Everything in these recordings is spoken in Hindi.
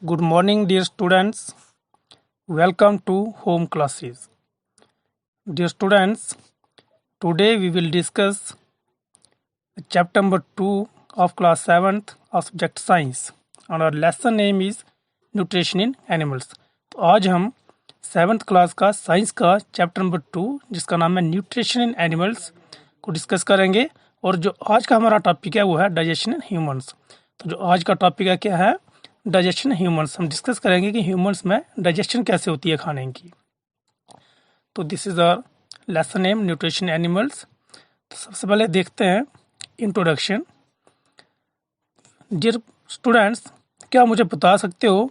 Good morning, dear students. Welcome to home classes. Dear students, today we will discuss chapter number 2 of class 7th of subject science. And our lesson name is nutrition in animals. तो आज हम 7th क्लास का साइंस का चैप्टर नंबर 2 जिसका नाम है न्यूट्रिशन इन एनिमल्स को डिस्कस करेंगे। और जो आज का हमारा टॉपिक है वो है डाइजेशन इन ह्यूमंस। तो जो आज का टॉपिक है क्या है, डाइजेशन ह्यूमंस। हम डिस्कस करेंगे कि ह्यूमंस में डाइजेशन कैसे होती है खाने की। तो this is our lesson name nutrition animals. तो सबसे पहले देखते हैं इंट्रोडक्शन। डियर स्टूडेंट्स, क्या मुझे बता सकते हो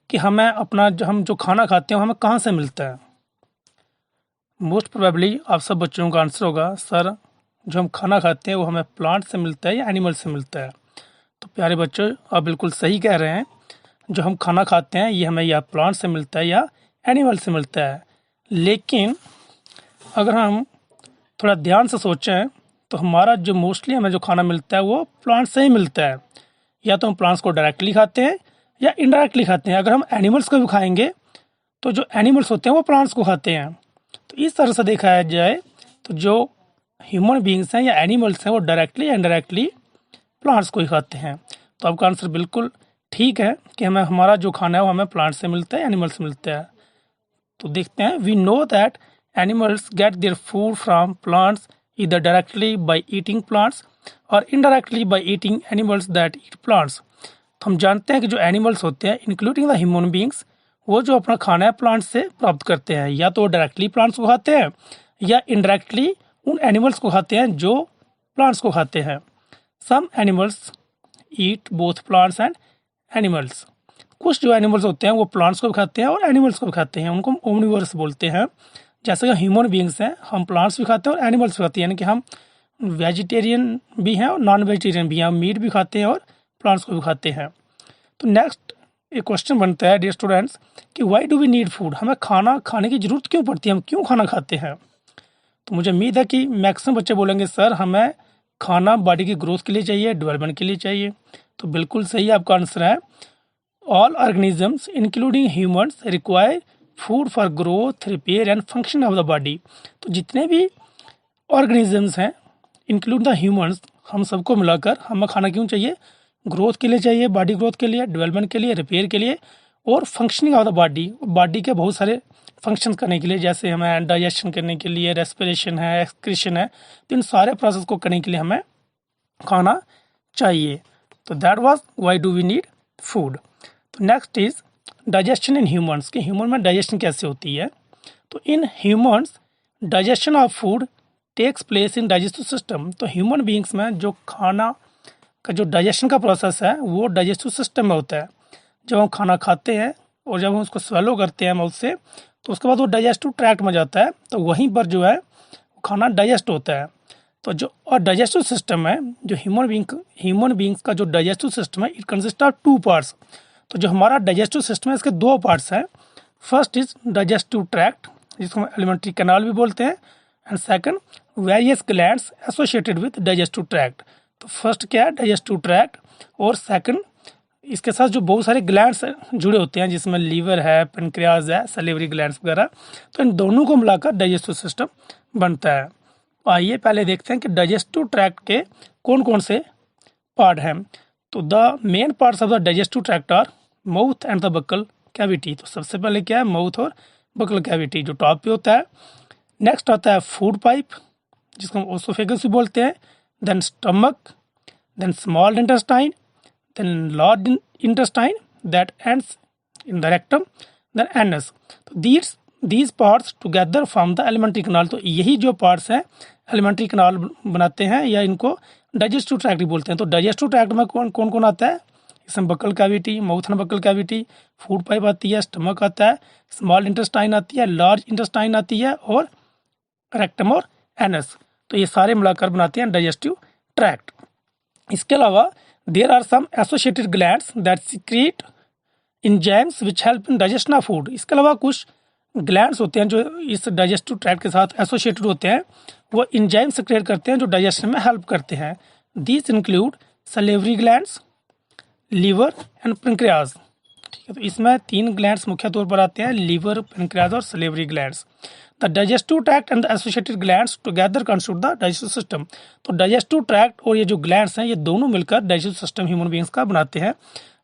कि हम जो खाना खाते हैं हमें कहाँ से मिलता है? मोस्ट प्रोबेबली आप सब बच्चों का आंसर होगा, सर जो हम खाना खाते हैं वो हमें प्लांट से मिलता है या एनिमल से मिलता है। तो प्यारे बच्चों, आप बिल्कुल सही कह रहे हैं। जो हम खाना खाते हैं ये हमें या प्लांट से मिलता है या एनिमल से मिलता है। लेकिन अगर हम थोड़ा ध्यान से सोचें तो हमारा जो मोस्टली हमें जो खाना मिलता है वो प्लांट से ही मिलता है। या तो हम प्लांट्स को डायरेक्टली खाते हैं या इनडायरेक्टली खाते हैं। अगर हम एनिमल्स को भी खाएंगे तो जो एनिमल्स होते हैं वो प्लांट्स को खाते हैं। तो इस तरह से देखा जाए तो जो ह्यूमन बींग्स हैं या एनिमल्स हैं वो डायरेक्टली या इनडायरेक्टली प्लांट्स को ही खाते हैं। तो आपका आंसर बिल्कुल ठीक है कि हमारा जो खाना है वो हमें प्लांट से मिलता है, एनिमल से मिलता है। तो देखते हैं, we know that animals get their food from plants either directly by eating plants और indirectly by eating animals that eat plants. तो हम जानते हैं कि जो एनिमल्स होते हैं इंक्लूडिंग द ह्यूमन बींग्स, वो जो अपना खाना है प्लांट्स से प्राप्त करते हैं। या तो डायरेक्टली प्लांट्स को खाते हैं या इनडायरेक्टली उन एनिमल्स को खाते हैं जो प्लांट्स को खाते हैं। Some animals eat both plants and animals. कुछ जो एनिमल्स होते हैं वो प्लांट्स को भी खाते हैं और एनिमल्स को भी खाते हैं। उनको ओमनिवोरस बोलते हैं। जैसे कि ह्यूमन बींग्स हैं, हम प्लांट्स भी खाते हैं और एनिमल्स भी खाते हैं। यानी कि हम वेजिटेरियन भी हैं और नॉन वेजिटेरियन भी हैं। हम मीट भी खाते हैं और प्लांट्स को भी खाते हैं। तो नेक्स्ट एक क्वेश्चन बनता है डियर स्टूडेंट्स कि why do we need food? हमें खाना खाने की ज़रूरत क्यों पड़ती है? हम क्यों खाना खाते हैं? तो मुझे उम्मीद है कि मैक्सिमम बच्चे बोलेंगे, सर हमें खाना बॉडी की ग्रोथ के लिए चाहिए, डेवलपमेंट के लिए चाहिए। तो बिल्कुल सही आपका आंसर है। All organisms including humans require food for growth, repair and function of the body. तो जितने भी ऑर्गेनिजम्स हैं इंक्लूड द ह्यूमंस, हम सबको मिलाकर हमें खाना क्यों चाहिए? ग्रोथ के लिए चाहिए, बॉडी ग्रोथ के लिए, डेवलपमेंट के लिए, रिपेयर के लिए और functioning of the body, body के बहुत सारे फंक्शंस करने के लिए। जैसे हमें डाइजेशन करने के लिए, रेस्पिरेशन है, एक्सक्रीशन है। तो इन सारे प्रोसेस को करने के लिए हमें खाना चाहिए। तो that was why do we need food. तो next is digestion in humans, कि ह्यूमन में डाइजेशन कैसे होती है। तो in humans digestion of food takes place in digestive system. तो ह्यूमन बींग्स में जो खाना का जो डाइजेशन का प्रोसेस है वो डाइजेस्टिव सिस्टम में होता है। जब हम खाना खाते हैं और जब हम उसको स्वेलो करते हैं माउथ से, तो उसके बाद वो डाइजेस्टिव ट्रैक्ट में जाता है। तो वहीं पर जो है खाना डाइजेस्ट होता है। तो जो और डाइजेस्टिव सिस्टम है, जो ह्यूमन बींग्स का जो डाइजेस्टिव सिस्टम है, इट कंसिस्ट ऑफ 2 पार्ट्स। तो जो हमारा डाइजेस्टिव सिस्टम है इसके 2 पार्ट्स हैं। फर्स्ट इज डाइजेस्टिव ट्रैक्ट, जिसको हम एलिमेंट्री कैनाल भी बोलते हैं, and second various glands associated with digestive tract. तो फर्स्ट क्या है, डाइजेस्टिव ट्रैक्ट, और सेकंड इसके साथ जो बहुत सारे ग्लैंड्स जुड़े होते हैं, जिसमें लीवर है, पेनक्रियाज है, सलेवरी ग्लैंड्स वगैरह। तो इन दोनों को मिलाकर डाइजेस्टिव सिस्टम बनता है। आइए पहले देखते हैं कि डाइजेस्टिव ट्रैक्ट के कौन कौन से पार्ट हैं। तो the main parts of the digestive tract are mouth and the buccal cavity. तो सबसे पहले क्या है, माउथ और बकल कैविटी जो टॉप पे होता है। नेक्स्ट आता है फूड पाइप, जिसको हम ओसोफेगस भी बोलते हैं। Then stomach, then small intestine, then large intestine that ends in the rectum, then anus. तो these parts together form the alimentary canal। तो यही जो parts हैं alimentary canal बनाते हैं, या इनको digestive tract भी बोलते हैं। तो digestive tract में कौन कौन आता है? इसमें buccal cavity, mouth and buccal cavity, food pipe आती है, स्टमक आता है, स्मॉल इंटेस्टाइन आती है, लार्ज इंटेस्टाइन आती है, और रेक्टम और एनस। तो ये सारे मिलाकर बनाते हैं डाइजेस्टिव ट्रैक्ट। इसके अलावा there are some associated glands that secrete enzymes which help in digestion of food। इसके अलावा कुछ ग्लैंड्स होते हैं जो इस डाइजेस्टिव ट्रैक्ट के साथ एसोसिएटेड होते हैं, वो इंजाइम सिक्रेट करते हैं जो डाइजेशन में हेल्प करते हैं। These include salivary glands, liver and pancreas. ठीक है, तो इसमें 3 ग्लैंड्स मुख्य तौर पर आते हैं, लीवर, पेनक्रियाज और salivary glands. The digestive tract and the associated glands together constitute the digestive system. तो डाइजेस्टिव ट्रैक्ट और ये जो ग्लैंड्स हैं ये दोनों मिलकर डाइजेस्टिव सिस्टम ह्यूमन बींग्स का बनाते हैं।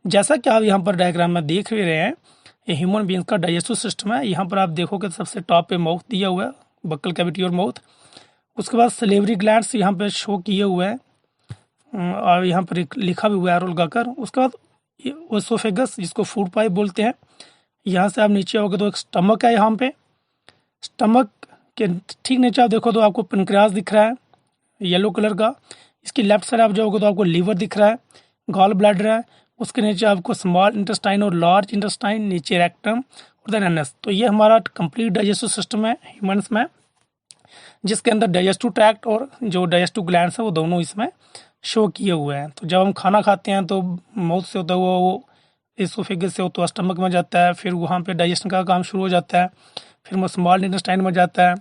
जैसा कि आप यहाँ पर डायग्राम में देख भी रहे हैं, ये ह्यूमन बींग्स का डाइजेस्टिव सिस्टम है। यहाँ पर आप देखोगे सबसे टॉप पे माउथ दिया हुआ है, बक्कल कैविटी और माउथ। उसके बाद सलेवरी ग्लैंड्स यहाँ पे शो किए हुए हैं और यहाँ पर लिखा भी हुआ है एरो लगाकर। उसके बाद ओसोफेगस जिसको फूड पाइप बोलते हैं। यहाँ से आप नीचे आओगे तो एक स्टमक है, यहाँ पे स्टमक के ठीक नीचे आप देखो तो आपको पेनक्रियाज दिख रहा है येलो कलर का। इसकी लेफ्ट साइड आप जाओगे तो आपको लीवर दिख रहा है, गॉल ब्लैडर है, उसके नीचे आपको स्मॉल इंटेस्टाइन और लार्ज इंटेस्टाइन, नीचे रेक्टम और देन एनएस। तो ये हमारा कंप्लीट डाइजेस्टिव सिस्टम है ह्यूमंस में, जिसके अंदर डाइजेस्टिव ट्रैक्ट और जो डाइजेस्टिव ग्लैंड्स है वो दोनों इसमें शो किए हुए हैं। तो जब हम खाना खाते हैं तो माउथ से होता हुआ वो एसोफेगस से होता हुआ स्टमक में जाता है, फिर वहाँ पे डाइजेशन का काम शुरू हो जाता है, फिर वो स्मॉल इंटेस्टाइन में जाता है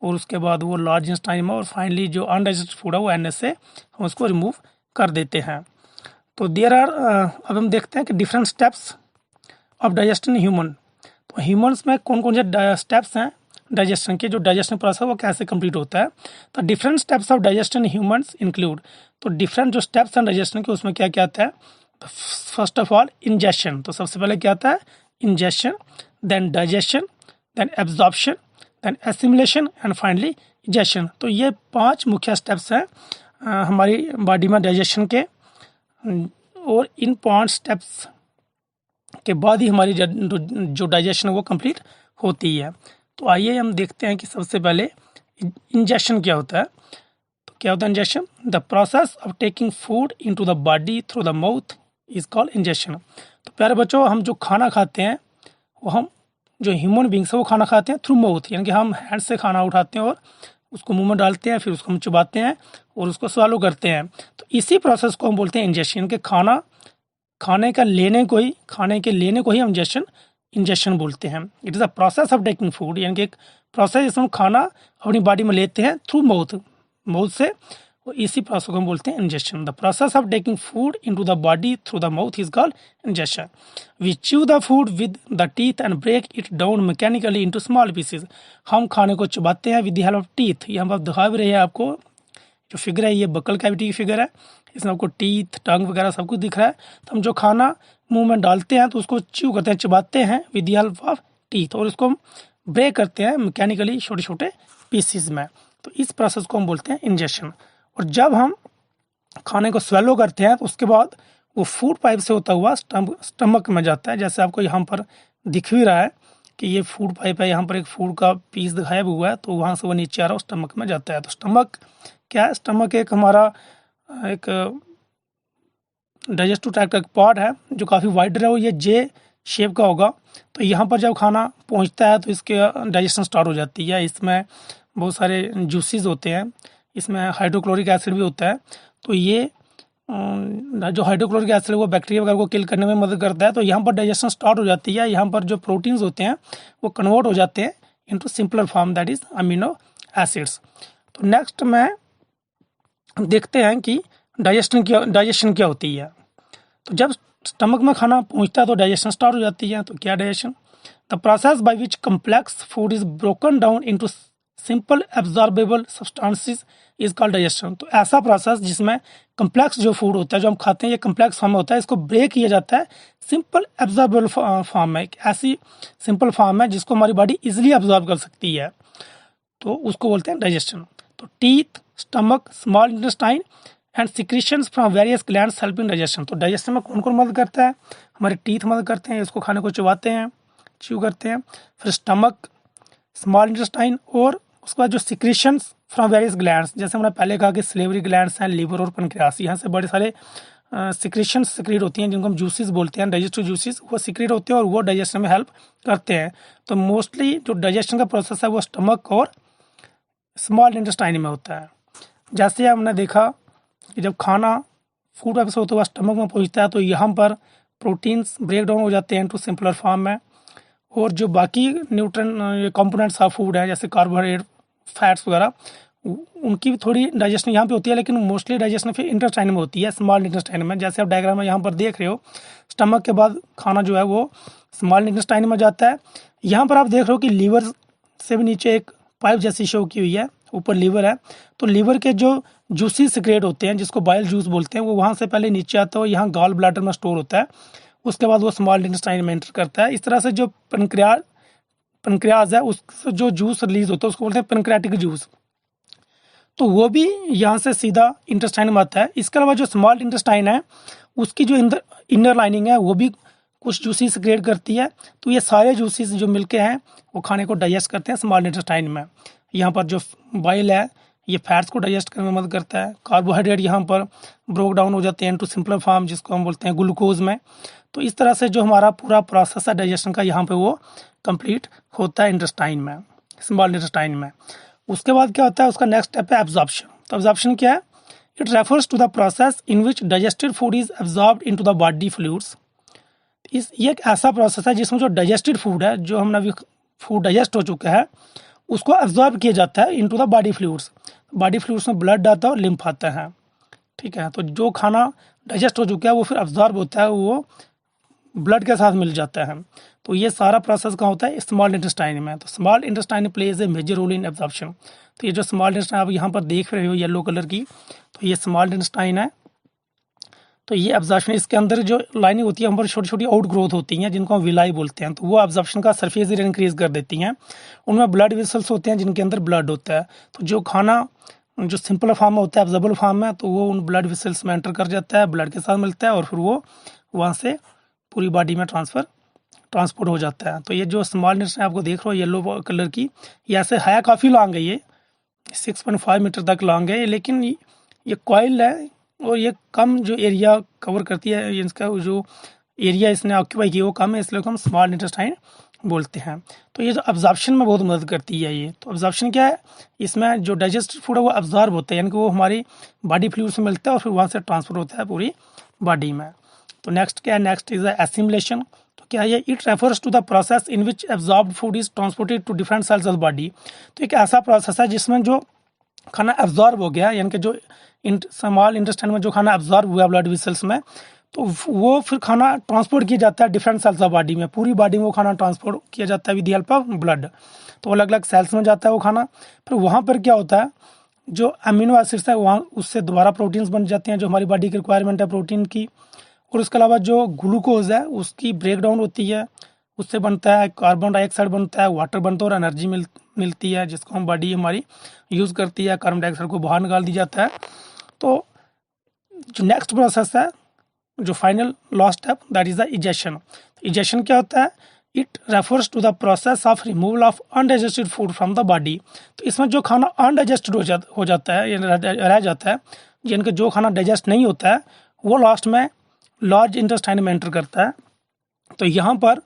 और उसके बाद वो लार्ज इंटेस्टाइन में, और फाइनली जो अनडाइजेस्टेड फूड है वो एनएस से हम उसको रिमूव कर देते हैं। तो देयर आर अब हम देखते हैं कि different steps of digestion human. तो ह्यूमंस में कौन कौन से स्टेप्स हैं डाइजेशन के, जो डाइजेशन प्रोसेस वो कैसे कंप्लीट होता है। तो different steps of digestion humans include, तो डिफरेंट जो स्टेप्स हैं डाइजेशन के उसमें क्या क्या आता है। तो फर्स्ट ऑफ ऑल इंजेशन, तो सबसे पहले क्या आता है ingestion, then digestion, then absorption, then assimilation and finally egestion. तो ये 5 मुख्य स्टेप्स हैं हमारी बॉडी में डाइजेशन के, और इन 5 स्टेप्स के बाद ही हमारी जो डाइजेशन है वो कंप्लीट होती है। तो आइए हम देखते हैं कि सबसे पहले इंजेशन क्या होता है। तो क्या होता है ingestion, the process of taking food into the body through the mouth is called ingestion. तो प्यारे बच्चों, हम जो खाना खाते हैं वो हम जो ह्यूमन बींग्स है वो खाना खाते हैं थ्रू माउथ, यानी कि हम हैंड से खाना उठाते हैं और उसको मुंह में डालते हैं, फिर उसको हम चबाते हैं और उसको स्वालो करते हैं। तो इसी प्रोसेस को हम बोलते हैं इंजेशन, के खाने के लेने को ही हम इंजेशन बोलते हैं। It is a process of taking food, यानी कि एक प्रोसेस जिसमें हम खाना अपनी बॉडी में लेते हैं थ्रू माउथ से, और इसी प्रोसेस को हम बोलते हैं ingestion. The process of taking food into the body through the mouth is called ingestion. We chew the food with the teeth and break it down mechanically into small pieces. हम खाने को चबाते हैं with the help of teeth. ये हम दिखा भी रहे हैं आपको, जो फिगर है ये बकल कैविटी की फिगर है, इसमें आपको टीथ, टंग वगैरह सब कुछ दिख रहा है। तो हम जो खाना मुंह में डालते हैं तो उसको च्यू करते हैं, चबाते हैं with the help of teeth, और उसको हम ब्रेक करते हैं मैकेनिकली छोटे छोटे पीसेस में। तो इस प्रोसेस को हम बोलते हैं इंजेशन। और जब हम खाने को स्वेलो करते हैं तो उसके बाद वो फूड पाइप से होता हुआ स्टमक में जाता है। जैसे आपको यहाँ पर दिख भी रहा है कि ये फूड पाइप है, यहाँ पर एक फूड का पीस दिखाया हुआ है, तो वहाँ से वो नीचे आ रहा है स्टमक में जाता है। तो स्टमक क्या है, स्टमक एक हमारा एक डाइजेस्टिव ट्रैक्ट का एक पार्ट है जो काफ़ी वाइडर है, वो ये जे शेप का होगा। तो यहाँ पर जब खाना पहुँचता है तो इसके डाइजेशन स्टार्ट हो जाती है। इसमें बहुत सारे जूसेस होते हैं, इसमें हाइड्रोक्लोरिक एसिड भी होता है। तो ये जो हाइड्रोक्लोरिक एसिड है वो बैक्टीरिया वगैरह को किल करने में मदद करता है। तो यहाँ पर डाइजेशन स्टार्ट हो जाती है। यहाँ पर जो प्रोटीन्स होते हैं वो कन्वर्ट हो जाते हैं into simpler form, that is amino acids. तो नेक्स्ट में देखते हैं कि डाइजेशन क्या होती है। तो जब स्टमक में खाना पहुँचता है तो डाइजेशन स्टार्ट हो जाती है। तो क्या digestion, the process by which complex food is broken down into simple absorbable substances is called digestion. तो ऐसा प्रोसेस जिसमें कम्प्लेक्स जो फूड होता है जो हम खाते हैं ये कम्प्लेक्स फॉर्म में होता है, इसको ब्रेक किया जाता है सिंपल एब्जॉर्बेबल फॉर्म में। एक ऐसी सिंपल फॉर्म है जिसको हमारी बॉडी इजिली एब्जॉर्ब कर सकती है, तो उसको बोलते हैं डाइजेशन। तो teeth, stomach, small intestine and secretions from various glands help in digestion. तो डाइजेशन में कौन कौन मदद करता है, हमारे टीथ मदद करते हैं, इसको खाने को चबाते हैं, च्यू करते हैं, फिर स्टमक, स्मॉल इंटेस्टाइन, और उसके बाद जो सिक्रीशंस फ्रॉम वेरियस ग्लैंड्स, जैसे हमने पहले कहा कि सलेवरी ग्लैंड्स हैं, लीवर और पेनक्रियास, यहाँ से बड़े सारे सिक्रीशंस सिक्रीट होती हैं जिनको हम जूसेस बोलते हैं, डाइजेस्टिव जूसेस, वो सिक्रीट होते हैं और वो डाइजेशन में हेल्प करते हैं। तो मोस्टली जो डाइजेशन का प्रोसेस है वो स्टमक और स्मॉल इंटेस्टाइन में होता है। जैसे हमने देखा कि जब खाना फूड पाइप से होता हुआ स्टमक में पहुँचता है तो यहाँ पर प्रोटीन्स ब्रेक डाउन हो जाते हैं इनटू सिंपलर फॉर्म में, और जो बाकी न्यूट्रन कंपोनेंट्स ऑफ फूड है जैसे कार्बोहाइड्रेट, फैट्स वगैरह, उनकी भी थोड़ी डाइजेशन यहाँ पे होती है, लेकिन मोस्टली डाइजेशन फिर इंटेस्टाइन में होती है, स्मॉल इंटेस्टाइन में। जैसे आप डायग्राम में यहाँ पर देख रहे हो, स्टमक के बाद खाना जो है वो स्मॉल इंटेस्टाइन में जाता है। यहाँ पर आप देख रहे हो कि लीवर से भी नीचे एक पाइप जैसी शो की हुई है, ऊपर लीवर है। तो लीवर के जो जूसी सिक्रेट होते हैं जिसको बाइल जूस बोलते हैं, वो वहाँ से पहले नीचे आता है, यहाँ गॉल ब्लैडर में स्टोर होता है, उसके बाद वो स्मॉल इंटेस्टाइन में एंटर करता है। इस तरह से जो पेनक्रियाज है उससे जो जूस रिलीज होता है उसको बोलते हैं पेनक्रियाटिक जूस, तो वो भी यहाँ से सीधा इंटेस्टाइन में आता है। इसके अलावा जो स्मॉल इंटेस्टाइन है उसकी जो इनर लाइनिंग है वो भी कुछ जूसीस क्रिएट करती है। तो ये सारे जूसीस जो मिलके हैं वो खाने को डाइजेस्ट करते हैं स्मॉल इंटेस्टाइन में। यहाँ पर जो बाइल है ये फैट्स को डाइजेस्ट करने में मदद करता है। कार्बोहाइड्रेट यहाँ पर ब्रोक डाउन हो जाते हैं टू सिंपलर फॉर्म, जिसको हम बोलते हैं ग्लूकोज में। तो इस तरह से जो हमारा पूरा प्रोसेस है डाइजेशन का यहाँ पे वो कंप्लीट होता है इंटेस्टाइन में, स्मॉल इंटेस्टाइन में। उसके बाद क्या होता है, उसका नेक्स्ट स्टेप है एब्जॉर्प्शन। तो एब्जॉर्प्शन क्या है? It refers to the process in which digested food is absorbed into the body fluids. ये एक ऐसा प्रोसेस है जिसमें जो डाइजेस्टेड फूड है, जो हमने अभी फूड डाइजेस्ट हो चुका है, उसको एब्जॉर्ब किया जाता है into the body fluids. Body fluids में ब्लड आता है और लिम्फ आता है, ठीक है। तो जो खाना डाइजेस्ट हो चुका है वो फिर एब्जॉर्ब होता है, वो ब्लड के साथ मिल जाता है। तो ये सारा प्रोसेस कहाँ होता है? स्मॉल इंटेस्टाइन में। तो small intestine plays a major role in absorption. तो ये जो स्मॉल इंटेस्टाइन आप यहाँ पर देख रहे हो येलो कलर की, तो ये स्मॉल इंटेस्टाइन है। तो ये एब्जॉर्प्शन, इसके अंदर जो लाइनिंग होती है वहाँ पर छोटी छोटी आउट ग्रोथ होती हैं जिनको हम विलाई बोलते हैं। तो वो एब्जॉर्प्शन का सरफेस एरिया इंक्रीज कर देती हैं। उनमें ब्लड वेसल्स होते हैं जिनके अंदर ब्लड होता है। तो जो खाना जो सिंपल फॉर्म में होता है, एब्जॉर्बल फॉर्म में, तो वो उन ब्लड वेसल्स में एंटर कर जाता है, ब्लड के साथ मिलता है और फिर वो वहाँ से पूरी बॉडी में ट्रांसपोर्ट हो जाता है। तो ये जो स्मॉल इंटेस्टाइन आपको देख रहे हो येलो कलर की, ये ऐसे है, काफ़ी लॉन्ग है, ये 6.5 मीटर तक लॉन्ग है, लेकिन ये कॉइल है और ये कम जो एरिया कवर करती है, इसका जो एरिया इसने ऑक्यूपाई किया वो कम है, इसलिए हम स्मॉल इंटेस्टाइन बोलते हैं। तो ये जो एब्जॉर्प्शन में बहुत मदद करती है ये। तो एब्जॉर्प्शन क्या है? इसमें जो डाइजेस्टेड फूड है वो एब्जॉर्ब होता है, यानी कि वो हमारी बॉडी फ्लूइड से मिलता है और फिर वहाँ से ट्रांसफर होता है पूरी बॉडी में। तो नेक्स्ट क्या है? Next is assimilation. तो क्या है? It refers to the process in which absorbed food is transported to different cells of body. तो एक ऐसा प्रोसेस है जिसमें जो खाना एब्जॉर्ब हो गया, यानी कि जो स्मॉल इंटेस्टाइन में जो खाना एब्जॉर्ब हुआ ब्लड वेसल्स में, तो वो फिर खाना ट्रांसपोर्ट किया जाता है डिफरेंट सेल्स ऑफ बॉडी में। पूरी बॉडी में वो खाना ट्रांसपोर्ट किया जाता है with the help of blood. तो अलग अलग सेल्स में जाता है वो खाना। फिर वहाँ पर क्या होता है, जो अमीनो एसिड्स है वहाँ उससे दोबारा प्रोटीन्स बन जाते हैं जो हमारी बॉडी की रिक्वायरमेंट है प्रोटीन की। और उसके अलावा जो ग्लूकोज है उसकी ब्रेक डाउन होती है, उससे बनता है कार्बन डाइऑक्साइड बनता है, वाटर बनता है और एनर्जी मिलती है जिसको हम बॉडी हमारी यूज़ करती है। कार्बन डाइऑक्साइड को बाहर निकाल दिया जाता है। तो जो नेक्स्ट प्रोसेस है, जो final last step, that is the egestion. Egestion क्या होता है? It refers to the process of removal of undigested food from the body. तो इसमें जो खाना अनडाइजेस्टेड हो जाता है, रह जाता है, यानी कि जो खाना डाइजेस्ट नहीं होता है, वो लास्ट में लार्ज इंटेस्टाइन में एंटर करता है। तो यहाँ पर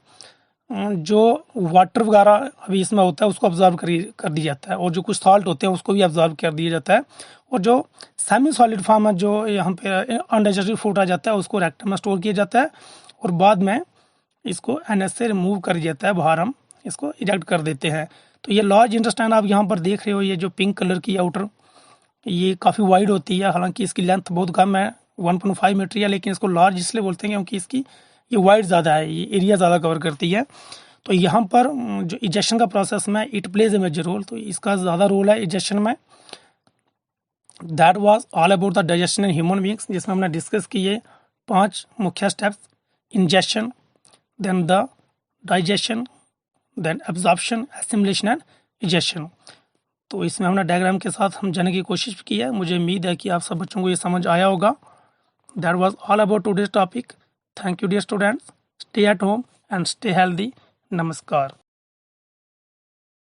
जो वाटर वगैरह अभी इसमें होता है उसको ऑब्जर्व कर दिया जाता है, और जो कुछ सॉल्ट होते हैं उसको भी ऑब्जर्व कर दिया जाता है। और जो सेमी सॉलिड फॉर्म है, जो यहाँ पे अनडाइजेस्टेड फूड आ जाता है, उसको रेक्टम में स्टोर किया जाता है और बाद में इसको एनएस से रिमूव कर दिया जाता है, बाहर हम इसको इजेक्ट कर देते हैं। तो ये लार्ज इंटेस्टाइन आप यहाँ पर देख रहे हो, ये जो पिंक कलर की आउटर, ये काफ़ी वाइड होती है, हालांकि इसकी लेंथ बहुत कम है, 1.5 मीटर है, लेकिन इसको लार्ज इसलिए बोलते हैं क्योंकि इसकी ये वाइड ज़्यादा है, ये एरिया ज़्यादा कवर करती है। तो यहाँ पर जो इजेक्शन का प्रोसेस में it plays a major role, तो इसका ज़्यादा रोल है इजेक्शन में। That was all about the digestion in human beings, जिसमें हमने डिस्कस किए 5 मुख्य steps: injection, then the digestion, then absorption, assimilation and ejection. तो इसमें हमने डायग्राम के साथ हम जाने की कोशिश की है। मुझे उम्मीद है कि आप सब बच्चों को ये समझ आया होगा। That was all about today's topic. Thank you dear students, stay at home and stay healthy. नमस्कार।